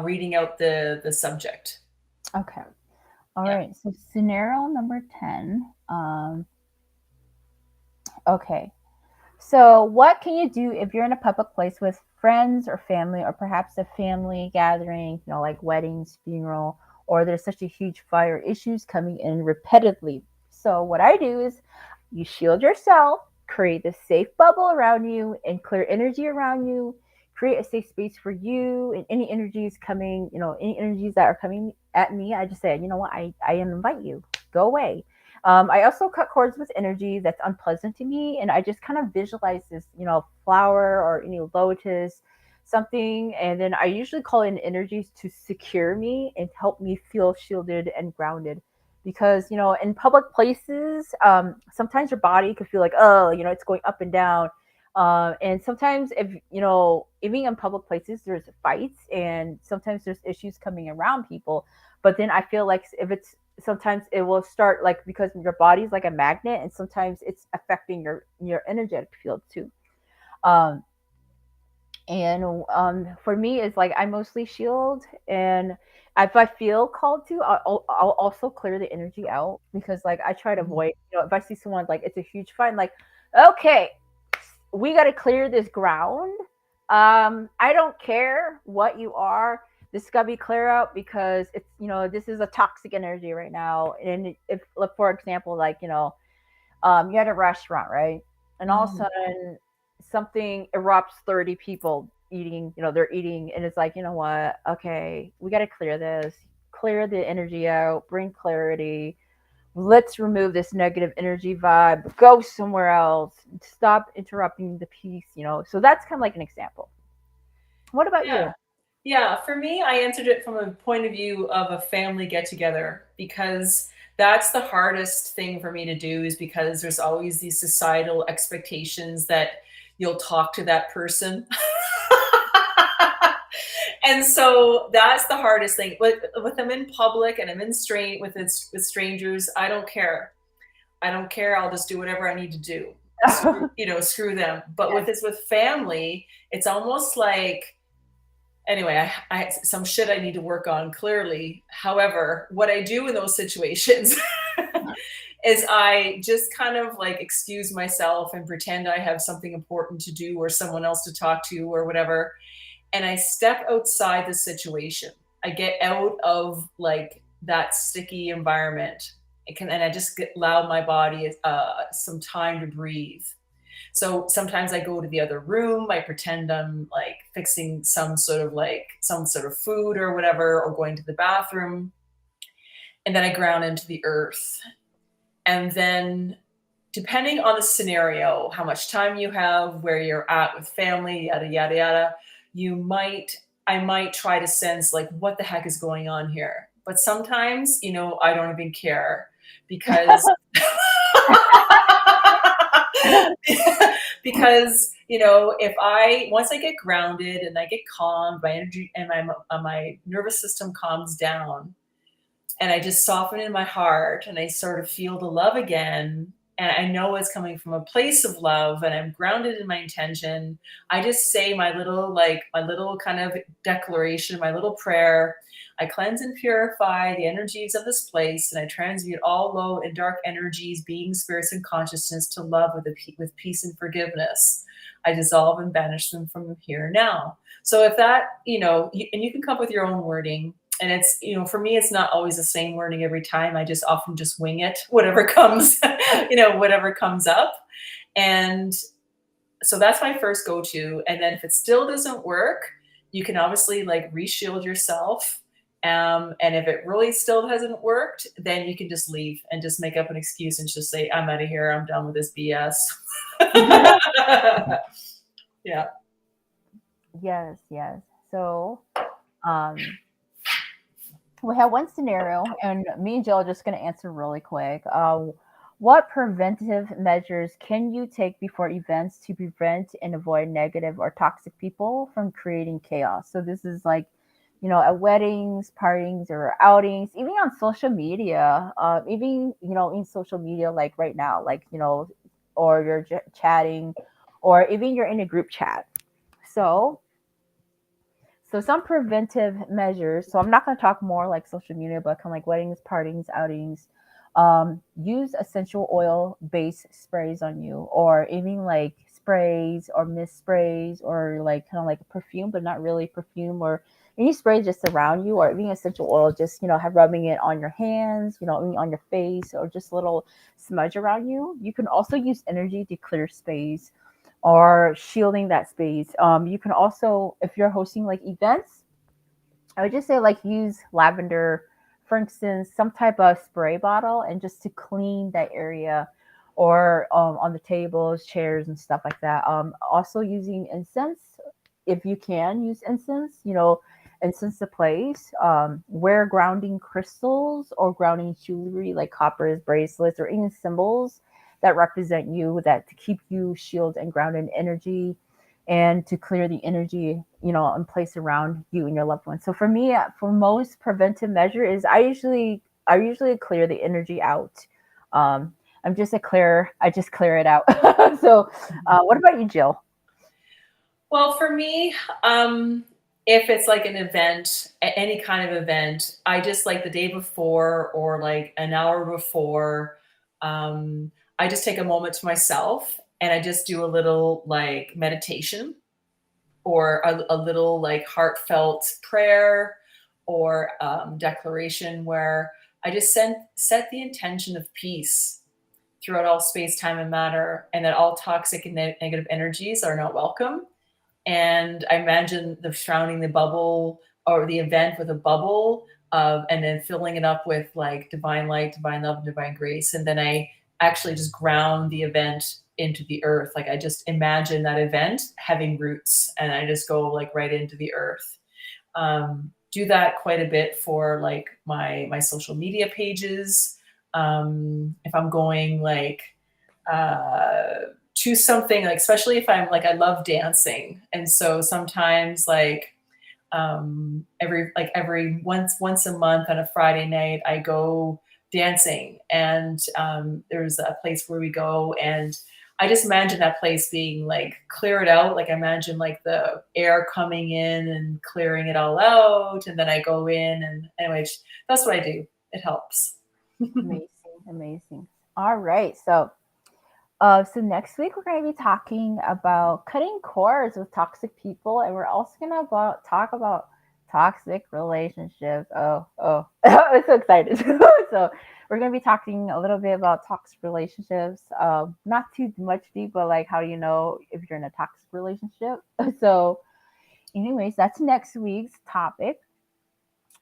reading out the subject. Okay. All right. So scenario number 10. Okay. So, what can you do if you're in a public place with friends or family, or perhaps a family gathering, like weddings, funeral, or there's such a huge fire, issues coming in repetitively? So, what I do is you shield yourself, create a safe bubble around you, and clear energy around you. Create a safe space for you and any energies coming, any energies that are coming at me. I just say, you know what, I invite you, go away. I also cut cords with energy that's unpleasant to me, and I just kind of visualize this, flower or any lotus, something, and then I usually call in energies to secure me and help me feel shielded and grounded. Because in public places, sometimes your body could feel like, oh, it's going up and down, and sometimes if even in public places, there's fights and sometimes there's issues coming around people. But then I feel like if it's sometimes it will start like because your body's like a magnet, and sometimes it's affecting your energetic field too. um and for me it's like I mostly shield, and if I feel called to, I'll also clear the energy out, because like I try to Mhm. avoid, if I see someone like it's a huge fight, I'm like, okay, we got to clear this ground. I don't care what you are. This got to be clear out, because it's, this is a toxic energy right now. And if, like, for example, like, you're at a restaurant, right? And all of a Mhm. sudden something erupts, 30 people eating, they're eating, and it's like, you know what? Okay, we got to clear this, clear the energy out, bring clarity. Let's remove this negative energy vibe, go somewhere else, stop interrupting the peace. So that's kind of like an example. What about Yeah. you? Yeah, for me, I answered it from a point of view of a family get together because that's the hardest thing for me to do is because there's always these societal expectations that you'll talk to that person. And so that's the hardest thing. With them in public and I'm in strain with strangers, I don't care. I don't care. I'll just do whatever I need to do. Screw them. But Yes. with family, it's almost like anyway, I some shit I need to work on clearly. However, what I do in those situations is I just kind of like excuse myself and pretend I have something important to do or someone else to talk to or whatever. And I step outside the situation. I get out of like that sticky environment. And I just allow my body some time to breathe. So sometimes I go to the other room, I pretend I'm like fixing some sort of food or whatever, or going to the bathroom. And then I ground into the earth. And then depending on the scenario, how much time you have, where you're at with family, yada yada yada, I might try to sense like what the heck is going on here. But sometimes, I don't even care because because if I once I get grounded and I get calm, my energy and my nervous system calms down, and I just soften in my heart, and I sort of feel the love again. And I know it's coming from a place of love, and I'm grounded in my intention. I just say my little kind of declaration, my little prayer. I cleanse and purify the energies of this place, and I transmute all low and dark energies, beings, spirits, and consciousness to love with peace and forgiveness. I dissolve and banish them from here now. So if that, and you can come up with your own wording, and it's for me it's not always the same wording every time. I just often just wing it, whatever comes whatever comes up. And so that's my first go-to. And then if it still doesn't work, you can obviously like reshield yourself. And if it really still hasn't worked, then you can just leave and just make up an excuse and just say, I'm out of here, I'm done with this BS. Yeah. Yes, yes. So, um, we have one scenario, and me and Jill are just going to answer really quick. What preventive measures can you take before events to prevent and avoid negative or toxic people from creating chaos? So this is like, at weddings, parties, or outings, even on social media, even in social media, like right now, like or you're chatting, or even you're in a group chat. So some preventive measures. So I'm not going to talk more like social media, but kind of like weddings, parties, outings. Use essential oil based sprays on you, or even like sprays or mist sprays or like kind of like a perfume, but not really perfume, or any spray just around you, or even essential oil, just have rubbing it on your hands, on your face, or just a little smudge around you. You can also use energy to clear space or shielding that space. You can also, if you're hosting like events, I would just say like use lavender, for instance, some type of spray bottle, and just to clean that area, or on the tables, chairs, and stuff like that. Also using incense, if you can use incense, incense to place. Wear grounding crystals or grounding jewelry like coppers, bracelets, or even symbols that represent you, that to keep you shielded and grounded in energy, and to clear the energy, in place around you and your loved ones. So for me, for most preventive measure is I usually clear the energy out. Um, I'm just a clear. I just clear it out. So, what about you, Jill? Well, for me, if it's like an event, any kind of event, I just like the day before or like an hour before, I just take a moment to myself and I just do a little like meditation or a little like heartfelt prayer or declaration where I just set the intention of peace throughout all space, time, and matter, and that all toxic and negative energies are not welcome. And I imagine the surrounding the bubble or the event with a bubble and then filling it up with like divine light, divine love, and divine grace. And then I actually just ground the event into the earth. Like I just imagine that event having roots and I just go like right into the earth. Do that quite a bit for like my social media pages. If I'm going like choose something like, especially if I'm like I love dancing, and so sometimes like every once a month on a Friday night I go dancing, and there's a place where we go, and I just imagine that place being like cleared out. Like I imagine like the air coming in and clearing it all out, and then I go in, and anyway, that's what I do. It helps. Amazing, amazing. All right, so next week we're going to be talking about cutting cords with toxic people, and we're also going to talk about toxic relationships. Oh, I'm so excited! So we're going to be talking a little bit about toxic relationships. Not too much deep, but like how do you know if you're in a toxic relationship? So, anyways, that's next week's topic.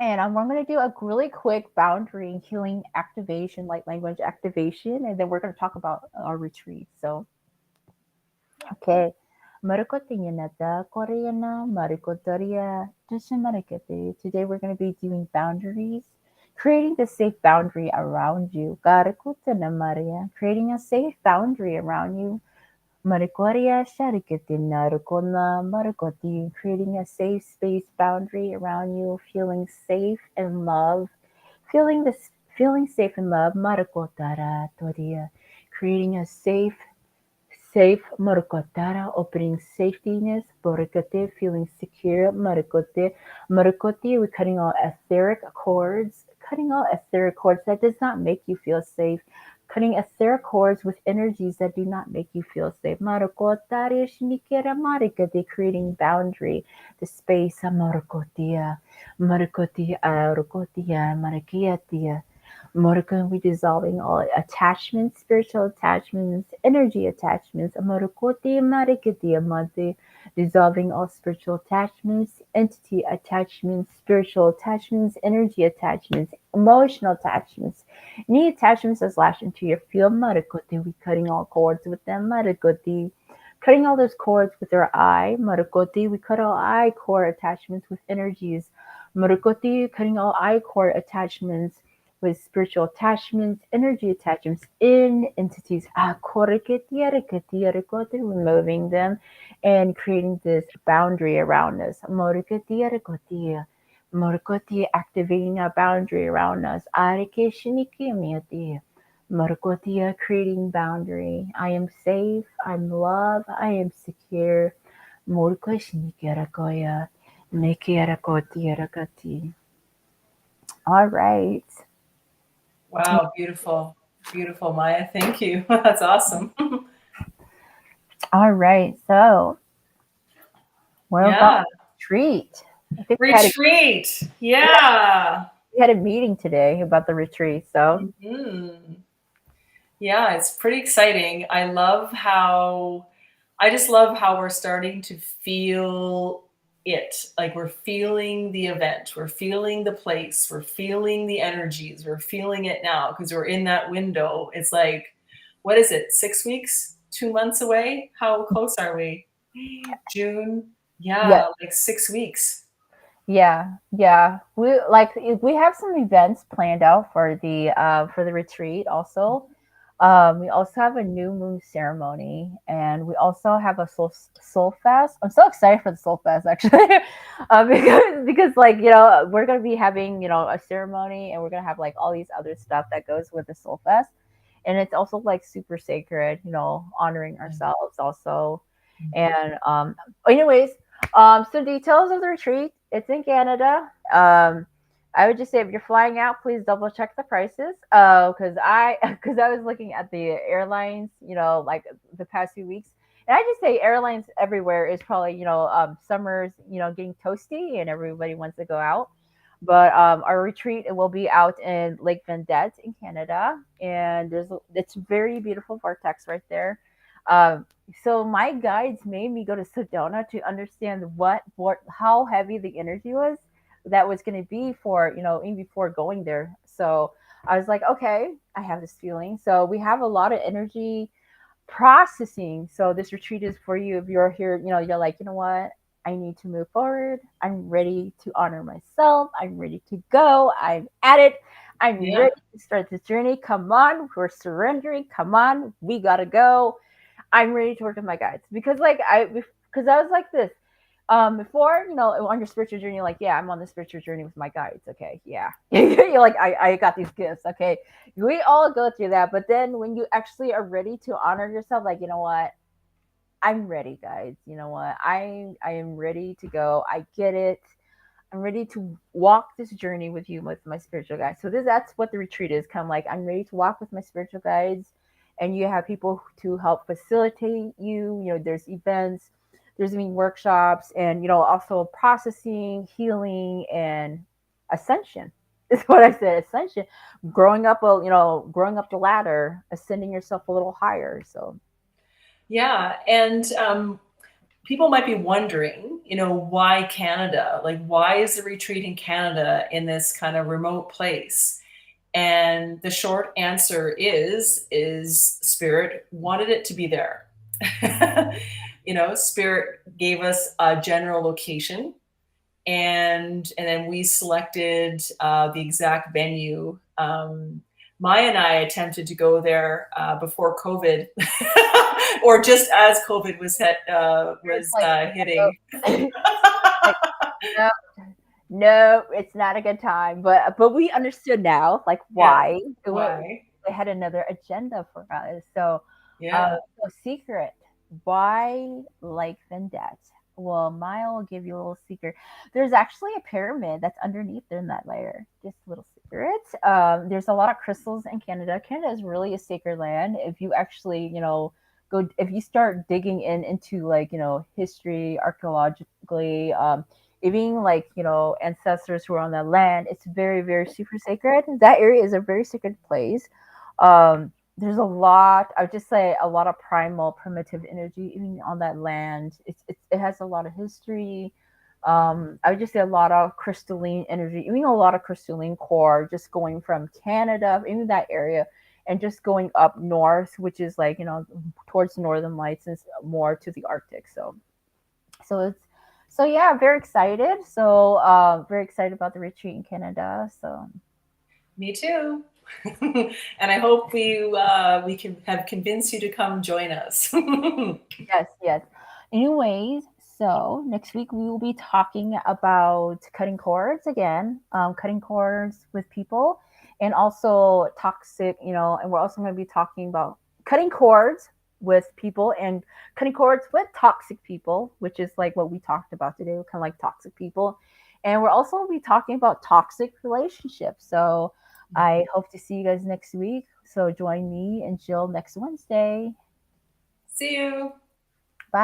And I'm going to do a really quick boundary healing activation, like language activation, and then we're going to talk about our retreat. So, okay. Marukotinyanata, Koreana, Marukotoria, Tushimarakete. Today we're going to be doing boundaries, creating the safe boundary around you. Garakutana Maria, creating a safe boundary around you. Marikoria Shariketina Rukona Marikoti, creating a safe space boundary around you, feeling safe and love, feeling safe and love, Marikotara Toria, creating a safe Marikotara, opening safetyness, Borikate, feeling secure, Marikote, we're cutting all etheric cords, that does not make you feel safe, cutting etheric cords with energies that do not make you feel safe. Marikotare shinikera marikate, creating boundary, the space, Marikotia, Rukotia, Marikiatia. Morika, we dissolving all attachments, spiritual attachments, energy attachments. Amorokote marikiti amate, dissolving all spiritual attachments, entity attachments, spiritual attachments, energy attachments, emotional attachments. Any attachments that's lashed into your field, marikote, we cutting all cords with them, marikote. Cutting all those cords with our eye, marikote, we cut all eye cord attachments with energies. Marikote, cutting all eye cord attachments with spiritual attachments, energy attachments in entities. Removing them and creating this boundary around us. Activating a boundary around us. Creating boundary. I am safe. I'm loved. I am secure. All right. Wow, beautiful, beautiful, Maya. Thank you. That's awesome. All right. So, what about Yeah. retreat? I think Retreat. Yeah. we had a meeting today about the retreat. So, Mhm. Yeah, it's pretty exciting. I just love how we're starting to feel it. Like we're feeling the event, we're feeling the place, we're feeling the energies, we're feeling it now because we're in that window. It's like, what is it, 6 weeks, 2 months away? How close are we? June? yeah, Yeah, like 6 weeks. yeah. We have some events planned out for the retreat. Also, we also have a new moon ceremony, and we also have a soul fest. I'm so excited for the soul fest actually, because like we're gonna be having a ceremony, and we're gonna have like all these other stuff that goes with the soul fest, and it's also like super sacred, honoring ourselves also, and anyways, so details of the retreat. It's in Canada. I would just say if you're flying out, please double check the prices. Because because I was looking at the airlines, like the past few weeks, and I just say airlines everywhere is probably summer's getting toasty and everybody wants to go out. But our retreat it will be out in Lake Vendette in Canada, and it's very beautiful vortex right there. Um, so my guides made me go to Sedona to understand what how heavy the energy was that was going to be for even before going there. So I was like, okay, I have this feeling. So we have a lot of energy processing. So this retreat is for you if you're here. You're like, what? I need to move forward. I'm ready to honor myself. I'm ready to go. I'm at it. I'm Yeah. ready to start this journey. Come on, we're surrendering. Come on, we gotta go. I'm ready to work with my guides because I was like this before on your spiritual journey you're like yeah I'm on the spiritual journey with my guides okay yeah you're like I got these gifts okay we all go through that but then when you actually are ready to honor yourself like what I'm ready guys what I am ready to go I get it I'm ready to walk this journey with you with my spiritual guides. So that's what the retreat is. Kind of like I'm ready to walk with my spiritual guides, and you have people to help facilitate you. There's events, there's even workshops, and also processing, healing, and ascension. Is what I said. Ascension, growing up the ladder, ascending yourself a little higher. So Yeah. And people might be wondering, why Canada? Like, why is the retreat in Canada in this kind of remote place? And the short answer is Spirit wanted it to be there. Spirit gave us a general location, and then we selected the exact venue. Maya and I attempted to go there before COVID, or just as COVID it's was like hitting. like no, no, it's not a good time. But we understood now, like Yeah. why Why? they had another agenda for us. So, Yeah. so secret. Why Lake Vendette? Well, Maya will give you a little secret. There's actually a pyramid that's underneath in that layer. Just a little secret. There's a lot of crystals in Canada. Canada is really a sacred land. If you actually, go if you start digging into like history archaeologically even like ancestors who are on that land it's very very super sacred that area is a very sacred place there's a lot I would just say a lot of primal primitive energy even on that land it has a lot of history I would just say a lot of crystalline energy even a lot of crystalline core just going from Canada even that area and just going up north which is like towards northern lights and more to the Arctic so yeah very excited so very excited about the retreat in Canada so Me too. And I hope we can have convinced you to come join us. yes anyways so next week we will be talking about cutting cords again cutting cords with people and also toxic and we're also going to be talking about cutting cords with people and cutting cords with toxic people which is like what we talked about today kind of like toxic people and we're also be talking about toxic relationships so I hope to see you guys next week so join me and Jill next Wednesday. See you.